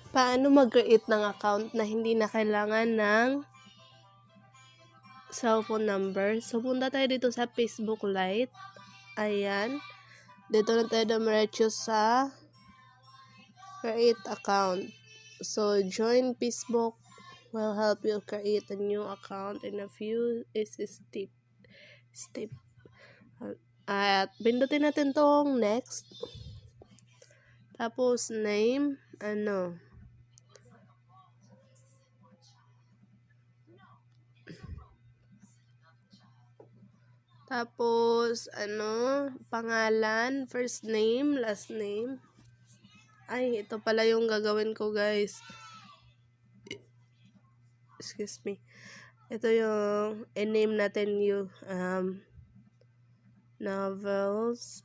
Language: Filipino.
Paano mag-create ng account na hindi na kailangan ng cellphone number? So, punta tayo dito sa Facebook Lite. Ayan. Dito na tayo dumiretso sa create account. So, join Facebook will help you create a new account in a few step. At pindutin natin tong next. Tapos name, Tapos pangalan, first name, last name. Ay, ito pala yung gagawin ko, guys. Excuse me. Ito yung i-name natin yung novels.